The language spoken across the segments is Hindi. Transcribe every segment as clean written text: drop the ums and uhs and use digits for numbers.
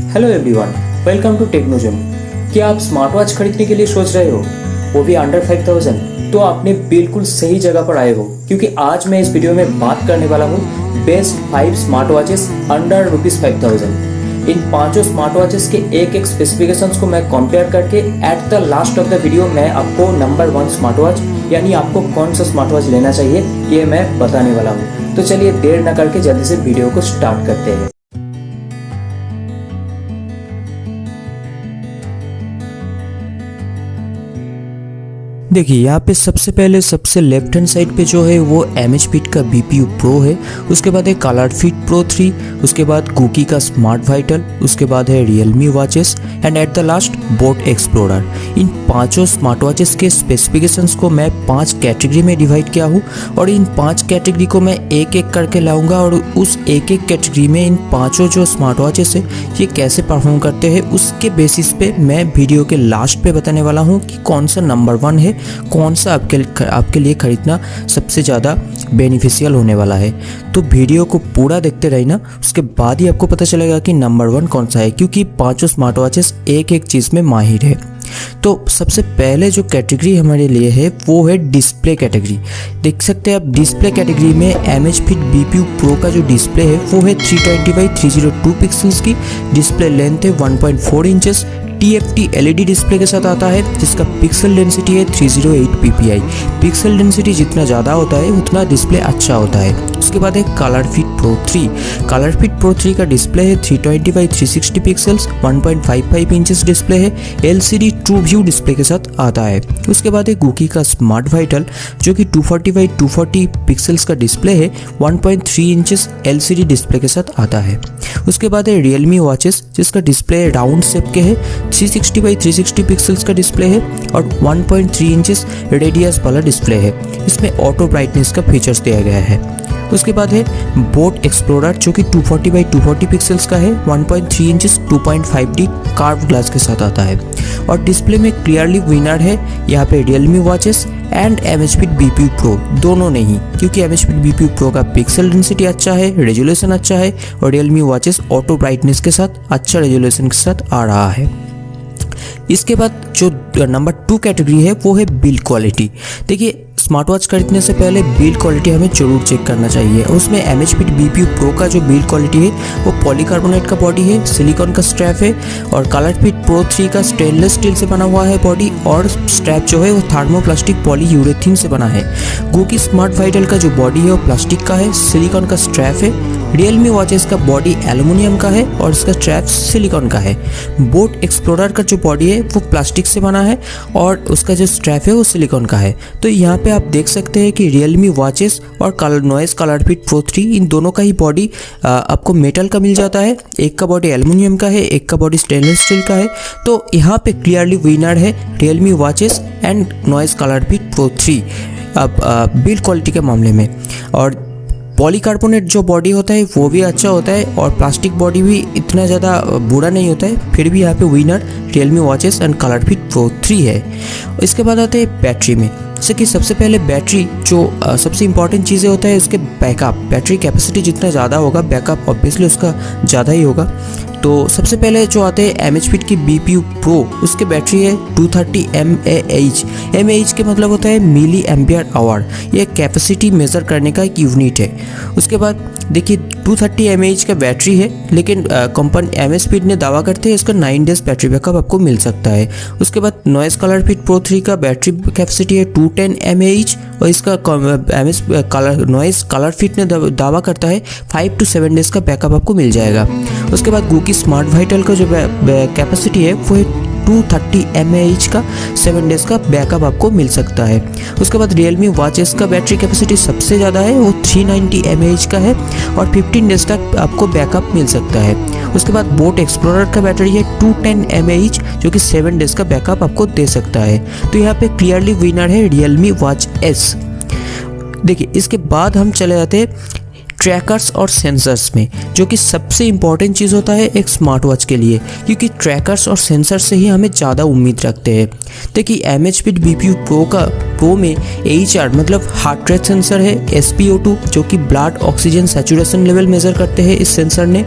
Hello everyone, welcome to Technozone. क्या आप स्मार्ट वॉच खरीदने के लिए सोच रहे हो, वो भी अंडर 5000? तो आपने बिल्कुल सही जगह पर आए हो, क्योंकि आज मैं इस वीडियो में बात करने वाला हूँ बेस्ट 5 स्मार्ट वॉचेस अंडर ₹5000। इन पांचों स्मार्ट वॉचेस के एक एक स्पेसिफिकेशंस को मैं कंपेयर करके eight the last of the video मैं आपको नंबर 1 स्मार्ट वॉच यानी आपको कौन सा स्मार्ट वॉच लेना चाहिए ये मैं बताने वाला हूँ। तो चलिए देर न करके जल्दी से वीडियो को स्टार्ट करते हैं। देखिए यहाँ पे सबसे पहले सबसे लेफ्ट हैंड साइड पे जो है वो MHP का BPU Pro है, उसके बाद है कलर फिट Pro 3, उसके बाद कुकी का स्मार्ट वाइटल, उसके बाद है Realme watches and at the last boAt Explorer. इन पांचों स्मार्ट वॉचेस के स्पेसिफिकेशंस को मैं 5 कैटेगरी में डिवाइड किया हूँ और इन 5 कैटेगरी को मैं एक एक करके लाऊंगा और उस एक एक कैटेगरी में इन पांचों जो स्मार्ट वॉचेस है ये कैसे परफॉर्म करते हैं उसके बेसिस पे मैं वीडियो के लास्ट पे बताने वाला हूँ कि कौन सा नंबर 1 है, कौन सा आपके लिए खरीदना सबसे ज़्यादा बेनिफिशियल होने वाला है। तो वीडियो को पूरा देखते रहना, उसके बाद ही आपको पता चलेगा कि नंबर 1 कौन सा है, क्योंकि पांचों स्मार्ट वॉचेस एक एक चीज़ में माहिर है। तो सबसे पहले जो कैटेगरी हमारे लिए है वो है डिस्प्ले कैटेगरी। देख सकते हैं आप डिस्प्ले कैटेगरी में MHP BPU Pro का जो डिस्प्ले है वो है 320x302 पिक्सल्स की। डिस्प्ले लेंथ है 1.4 इंचेस। TFT LED डिस्प्ले के साथ आता है जिसका पिक्सल डेंसिटी है 308 ppi। पिक्सल डेंसिटी जितना ज़्यादा होता है उतना डिस्प्ले अच्छा होता है। उसके बाद है colour fit Pro 3। Colour fit Pro 3 का डिस्प्ले है 320x360 पिक्सल्स, 1.55 इंचेस डिस्प्ले है, LCD ट्रू व्यू डिस्प्ले के साथ आता है। उसके बाद है कुकी का स्मार्ट वाइटल जो कि 240x240 पिक्सल्स का डिस्प्ले है, 1.3 इंचेस LCD डिस्प्ले के साथ आता है। उसके बाद है Realme वॉचेस जिसका डिस्प्ले राउंड शेप के है, 360x360 पिक्सल्स का डिस्प्ले है और 1.3 इंचेस रेडियस वाला डिस्प्ले है। इसमें ऑटो ब्राइटनेस का फीचर्स दिया गया है। उसके बाद है बोट एक्सप्लोरर जो कि 240x240 पिक्सल्स का है, 1.3 इंचेस 2.5D कार्व ग्लास के साथ आता है और डिस्प्ले में क्लियरली विनर है यहाँ पे Realme watches and MHP BPU Pro दोनों नहीं, क्योंकि MHP BPU Pro का पिक्सल डेंसिटी अच्छा है, रेजोल्यूशन अच्छा है और Realme वॉचेस ऑटो ब्राइटनेस के साथ अच्छा रेजोल्यूशन के साथ आ रहा है। इसके बाद जो नंबर 2 कैटेगरी है वो है बिल्ड क्वालिटी। देखिए स्मार्ट वॉच खरीदने से पहले बिल्ड क्वालिटी हमें जरूर चेक करना चाहिए। उसमें MHP BPU Pro का जो बिल्ड क्वालिटी है वो पॉलीकार्बोनेट का बॉडी है, सिलिकॉन का स्ट्रैप है और कलर फिट Pro 3 का स्टेनलेस स्टील से बना हुआ है बॉडी और स्ट्रैप जो है वो थर्मोप्लास्टिक पॉलीयूरेथीन से बना है। कुकी स्मार्ट वाइटल का जो बॉडी है वो प्लास्टिक का है, सिलिकॉन का स्ट्रैप है। Realme वॉचेस का बॉडी एल्युमिनियम का है और इसका स्ट्रैप सिलिकॉन का है। बोट एक्सप्लोरर का जो बॉडी है वो प्लास्टिक से बना है और उसका जो स्ट्रैप है वो सिलिकॉन का है। तो यहाँ पे आप देख सकते हैं कि Realme वॉचेस और नॉइस कलर फिट Pro 3 इन दोनों का ही बॉडी आपको मेटल का मिल जाता है। एक का बॉडी एल्युमिनियम का है, एक का बॉडी स्टेनलेस स्टील का है। तो यहाँ पे क्लियरली विनर है Realme watches and noise colour fit Pro 3 अब बिल्ड क्वालिटी के मामले में। और पॉलीकार्बोनेट जो बॉडी होता है वो भी अच्छा होता है और प्लास्टिक बॉडी भी इतना ज़्यादा बुरा नहीं होता है, फिर भी यहाँ पे winner Realme watches and colour fit Pro 3 है। इसके बाद आते हैं बैटरी में। जैसे कि सबसे पहले बैटरी जो सबसे इंपॉर्टेंट चीज़ें होता है उसके बैकअप। बैटरी कैपेसिटी जितना ज़्यादा होगा बैकअप ऑब्वियसली उसका ज़्यादा ही होगा। तो सबसे पहले जो आते हैं MHP की BPU Pro, उसके बैटरी है 230 mAh। के मतलब होता है मिली एम्पियर आवर। यह कैपेसिटी मेज़र करने का एक यूनिट है। उसके बाद देखिए 230 mAh का बैटरी है, लेकिन कंपनी MHP ने दावा करते हैं इसका 9 डेज बैटरी बैकअप आपको मिल सकता है। उसके बाद नॉइस कलर फिट Pro 3 का बैटरी कैपेसिटी है 210 mAh और इसका नॉइस कलर फिट ने दावा करता है 5 to 7 डेज का बैकअप आपको मिल जाएगा। उसके बाद कुकी स्मार्ट वाइटल का जो कैपेसिटी है वो है 230 mAh का, 7 डेज का बैकअप आपको मिल सकता है। उसके बाद Realme वॉचेस का बैटरी कैपेसिटी सबसे ज़्यादा है, वो 390 mAh का है और 15 डेज तक आपको बैकअप मिल सकता है। उसके बाद बोट एक्सप्लोरर का बैटरी है 210 mAh जो कि 7 डेज का बैकअप आपको दे सकता है। तो यहाँ पे क्लियरली विनर है Realme वॉच S। देखिए इसके बाद हम चले जाते हैं ट्रैकर्स और सेंसर्स में, जो कि सबसे इम्पॉर्टेंट चीज़ होता है एक स्मार्ट वॉच के लिए, क्योंकि ट्रैकर्स और सेंसर से ही हमें ज़्यादा उम्मीद रखते हैं। देखिए MHP BPU Pro में AHR मतलब हार्ट रेट सेंसर है, SpO2 जो कि blood oxygen saturation level measure करते हैं इस सेंसर ने,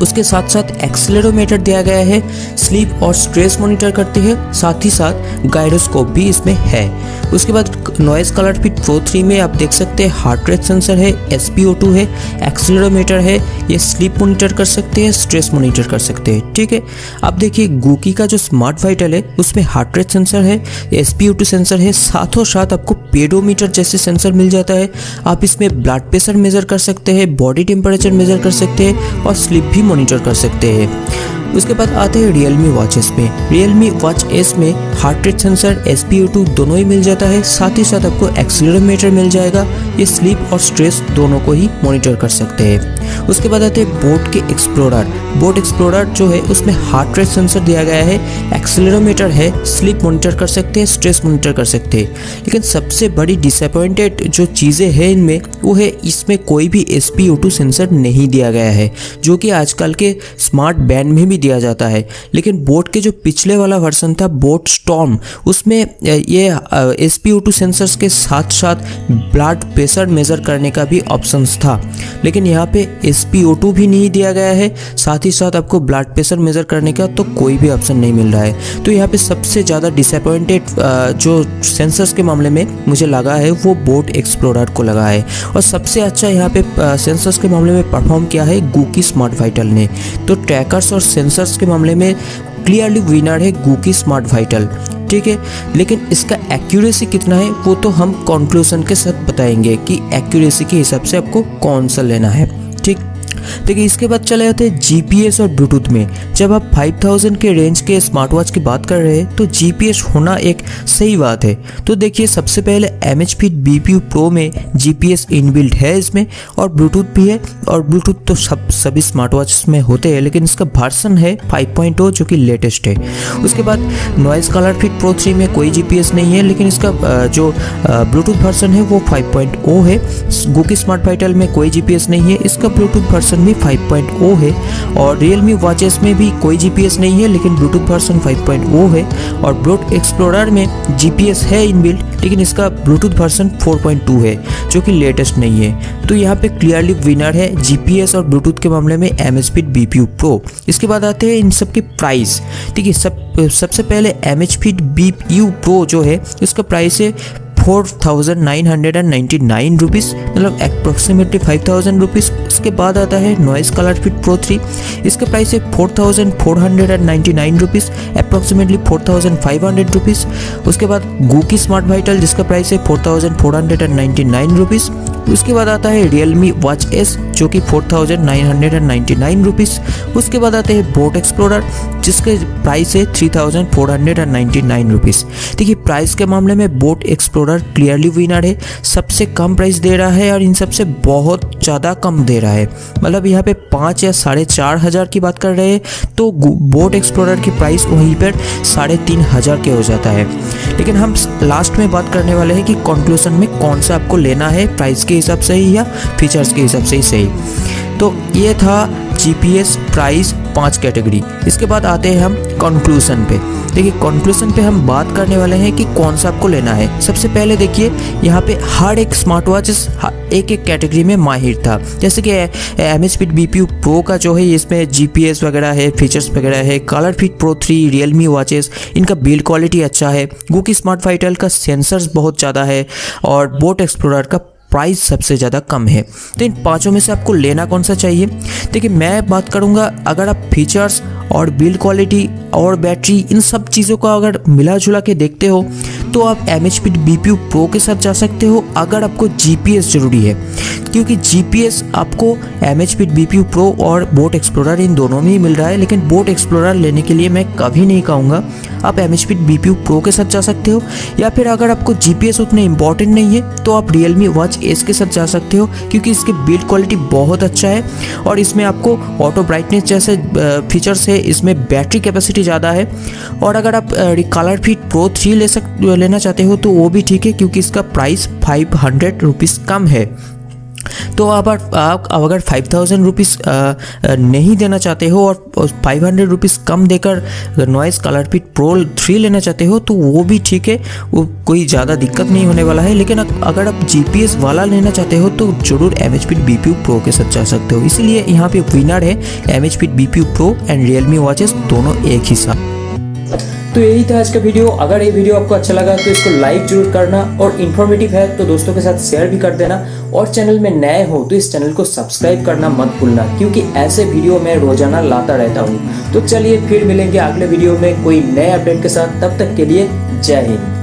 उसके साथ साथ एक्सेलेरोमीटर दिया गया है, स्लीप और स्ट्रेस मॉनिटर करते हैं, साथ ही साथ गायरोस्कोप भी इसमें है। उसके बाद नॉइज़ कलर फिट प्रो 3 में आप देख सकते हैं हार्ट रेट सेंसर है, SpO2 है, एक्सेलेरोमीटर है, ये स्लीप मॉनिटर कर सकते हैं, स्ट्रेस मॉनिटर कर सकते हैं। ठीक है, अब देखिए गूकी का जो स्मार्ट वाइटल है उसमें हार्ट रेट सेंसर है, SpO2 सेंसर है, साथों साथ आपको पेडोमीटर जैसे सेंसर मिल जाता है। आप इसमें ब्लड प्रेशर मेजर कर सकते हैं, बॉडी टेम्परेचर मेजर कर सकते हैं और स्लीप भी मॉनिटर कर सकते हैं। उसके बाद आते हैं Realme Watch S में। Realme Watch S में हार्ट रेट सेंसर, SpO2 दोनों ही मिल जाता है, साथ ही साथ आपको एक्सेलेरोमीटर मिल जाएगा। ये स्लीप और स्ट्रेस दोनों को ही मॉनिटर कर सकते हैं। उसके बाद आते हैं बोट के एक्सप्लोरर। बोट एक्सप्लोरर जो है उसमें हार्ट रेट सेंसर दिया गया है, एक्सेलेरोमीटर है, स्लीप मॉनिटर कर सकते हैं, स्ट्रेस मॉनिटर कर सकते हैं। लेकिन सबसे बड़ी डिसअपॉइंटेड जो चीज़ें हैं इनमें वो है इसमें कोई भी SpO2 सेंसर नहीं दिया गया है, जो कि आजकल के स्मार्ट बैंड में भी दिया जाता है। लेकिन बोट के जो पिछले वाला वर्जन था बोट स्टॉर्म, उसमें ये SpO2 सेंसर्स के साथ साथ ब्लड प्रेशर मेजर करने का भी ऑप्शंस था। लेकिन यहाँ पे SpO2 भी नहीं दिया गया है, साथ ही साथ आपको ब्लड प्रेशर मेजर करने का तो कोई भी ऑप्शन नहीं मिल रहा है। तो यहाँ पे सबसे ज़्यादा डिसअपॉइंटेड जो सेंसर्स के मामले में मुझे लगा है वो बोट एक्सप्लोरर को लगा है। और सबसे अच्छा यहाँ पे सेंसर्स के मामले में परफॉर्म किया है गूकी स्मार्ट वाइटल ने। तो ट्रैकर्स और सेंसर्स के मामले में क्लियरली विनर है गूकी स्मार्ट वाइटल। ठीक है, लेकिन इसका एक्यूरेसी कितना है वो तो हम कंक्लूजन के साथ बताएंगे कि एक्यूरेसी के हिसाब से आपको कौन सा लेना है। ठीक, देखिए इसके बाद चले जाते हैं GPS और ब्लूटूथ में। जब आप 5000 के रेंज के स्मार्ट वॉच की बात कर रहे हैं तो GPS होना एक सही बात है। तो देखिए सबसे पहले MHFit BPU Pro में GPS इनबिल्ट है इसमें, और ब्लूटूथ भी है। और ब्लूटूथ तो सभी स्मार्ट वॉच में होते हैं, लेकिन इसका वर्जन है 5.0 जो कि लेटेस्ट है। उसके बाद नॉइज़ कलर फिट प्रो 3 में कोई GPS नहीं है, लेकिन इसका जो ब्लूटूथ वर्जन है वो 5.0 है। गूकी स्मार्ट वाइटल में कोई GPS नहीं है, इसका ब्लूटूथ वर्जन भी 5.0 है। और Realme Watch S में भी कोई GPS नहीं है, लेकिन ब्लूटूथ वर्जन 5.0 है। और बोट एक्सप्लोरर में GPS है इनबिल्ट, लेकिन इसका ब्लूटूथ वर्जन 4.2 है जो कि लेटेस्ट नहीं है। तो यहाँ पे क्लियरली विनर है GPS और ब्लूटूथ के मामले में MHFit BPU Pro। इसके बाद आते हैं इन सब के प्राइस। ठीक है, सबसे पहले MHFit BPU Pro जो है इसका प्राइस है 4999 रुपीज़, मतलब अप्रॉक्सीमेटली 5000 रुपीज़। इसके बाद आता है नॉइज़ कलर फिट प्रो 3, इसका प्राइस है 4499 रुपीज़, अप्रॉक्सीमेटली 4500 रुपीज़। उसके बाद गूकी स्मार्ट वाइटल जिसका प्राइस है 4499 रुपीज़। उसके बाद आता है Realme Watch S जो कि 4999 रुपीज़। उसके बाद आते हैं बोट एक्सप्लोरर जिसके प्राइस है 3499 रुपीज़। देखिए प्राइस के मामले में बोट एक्सप्लोरर क्लियरली विनर है, सबसे कम प्राइस दे रहा है और इन सबसे बहुत ज़्यादा कम दे रहा है। मतलब यहाँ पे 5 या 4500 की बात कर रहे हैं तो बोट एक्सप्लोरर की प्राइस वहीं पर 3500 के हो जाता है। लेकिन हम लास्ट में बात करने वाले हैं कि कंक्लूजन में कौन सा आपको लेना है, प्राइस के हिसाब से ही या फीचर्स के हिसाब से ही सही। तो ये था GPS प्राइस 5 कैटेगरी। इसके बाद आते हैं हम कंक्लूजन पे। देखिए कंक्लूजन पे हम बात करने वाले हैं कि कौन सा आपको लेना है। सबसे पहले देखिए यहाँ पे हर एक स्मार्ट वॉचेस एक एक कैटेगरी में माहिर था। जैसे कि MHFit BPU Pro का जो है इसमें GPS वगैरह है, फीचर्स वगैरह है। Colour fit pro 3, Realme watches इनका बिल्ड क्वालिटी अच्छा है। गूकी स्मार्ट वाइटल का सेंसर्स बहुत ज़्यादा है और बोट एक्सप्लोरर का प्राइस सबसे ज़्यादा कम है। तो इन पांचों में से आपको लेना कौन सा चाहिए? देखिए मैं बात करूँगा, अगर आप फीचर्स और बिल्ड क्वालिटी और बैटरी इन सब चीज़ों को अगर मिला जुला के देखते हो तो आप MHFit BPU Pro के साथ जा सकते हो अगर आपको GPS ज़रूरी है, क्योंकि GPS आपको MHFit BPU Pro और बोट एक्सप्लोरर इन दोनों में ही मिल रहा है। लेकिन बोट एक्सप्लोरर लेने के लिए मैं कभी नहीं कहूँगा, आप MHFit BPU Pro के साथ जा सकते हो। या फिर अगर आपको GPS उतने इंपॉर्टेंट नहीं है तो आप Realme Watch S के साथ जा सकते हो, क्योंकि इसके बिल्ड क्वालिटी बहुत अच्छा है और इसमें आपको ऑटो ब्राइटनेस जैसे फीचर्स है, इसमें बैटरी कैपेसिटी ज़्यादा है। और अगर आप कलर फिट प्रो 3 लेना चाहते हो तो वो भी ठीक है, क्योंकि इसका प्राइस 500 रुपीज़ कम है। तो आप अगर 5000 रुपीज़ नहीं देना चाहते हो और 500 रुपीज़ कम देकर नॉइस कलर फिट प्रो 3 लेना चाहते हो तो वो भी ठीक है, वो कोई ज़्यादा दिक्कत नहीं होने वाला है। लेकिन अगर आप GPS वाला लेना चाहते हो तो ज़रूर Amazfit BPU Pro के साथ जा सकते हो। इसीलिए यहाँ पे विनर है Amazfit BPU Pro and Realme watches दोनों एक ही साथ। तो यही था आज का वीडियो। अगर ये वीडियो आपको अच्छा लगा तो इसको लाइक जरूर करना और इन्फॉर्मेटिव है तो दोस्तों के साथ शेयर भी कर देना, और चैनल में नए हो तो इस चैनल को सब्सक्राइब करना मत भूलना, क्योंकि ऐसे वीडियो मैं रोजाना लाता रहता हूँ। तो चलिए फिर मिलेंगे अगले वीडियो में कोई नए अपडेट के साथ, तब तक के लिए जय हिंद।